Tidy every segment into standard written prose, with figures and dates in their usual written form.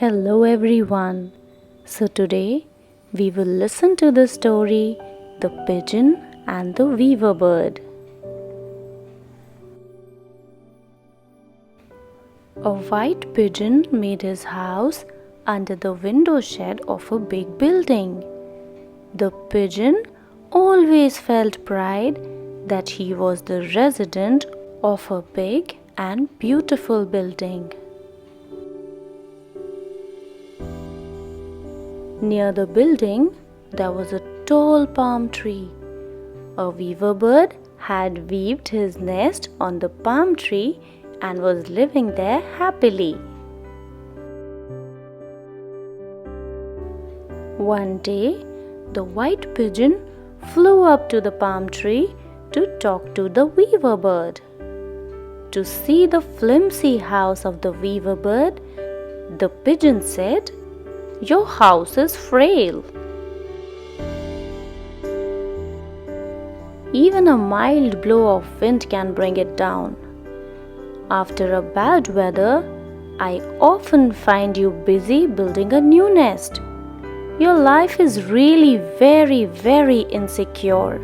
Hello everyone. So today we will listen to the story The Pigeon and the Weaver Bird. A white pigeon made his house under the window shed of a big building. The pigeon always felt pride that he was the resident of a big and beautiful building. Near the building, there was a tall palm tree. A weaver bird had weaved his nest on the palm tree and was living there happily. One day, the white pigeon flew up to the palm tree to talk to the weaver bird. To see the flimsy house of the weaver bird, the pigeon said, "Your house is frail. Even a mild blow of wind can bring it down. After a bad weather, I often find you busy building a new nest. Your life is really very insecure.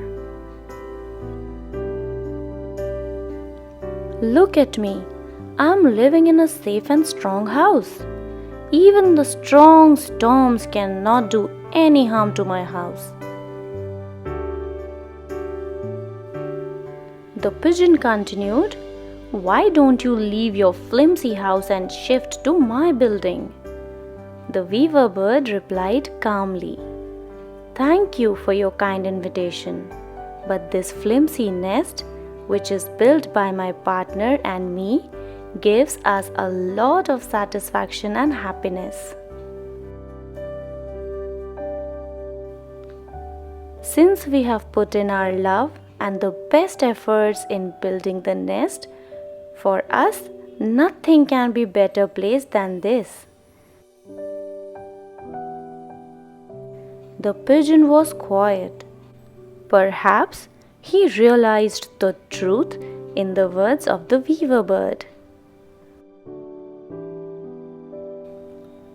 Look at me. I'm living in a safe and strong house. Even the strong storms cannot do any harm to my house." The pigeon continued, "Why don't you leave your flimsy house and shift to my building?" The weaver bird replied calmly, "Thank you for your kind invitation, but this flimsy nest, which is built by my partner and me, gives us a lot of satisfaction and happiness. Since we have put in our love and the best efforts in building the nest, for us nothing can be better placed than this." The pigeon was quiet. Perhaps he realized the truth in the words of the weaver bird.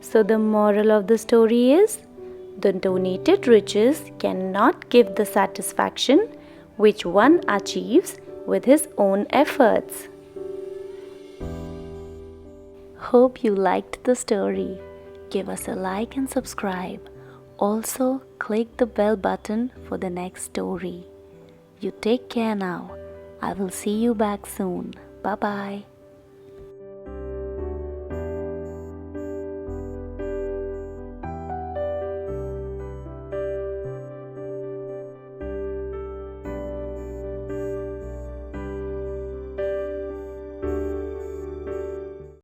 So the moral of the story is, the donated riches cannot give the satisfaction which one achieves with his own efforts. Hope you liked the story. Give us a like and subscribe. Also, click the bell button for the next story. You take care now. I will see you back soon. Bye bye.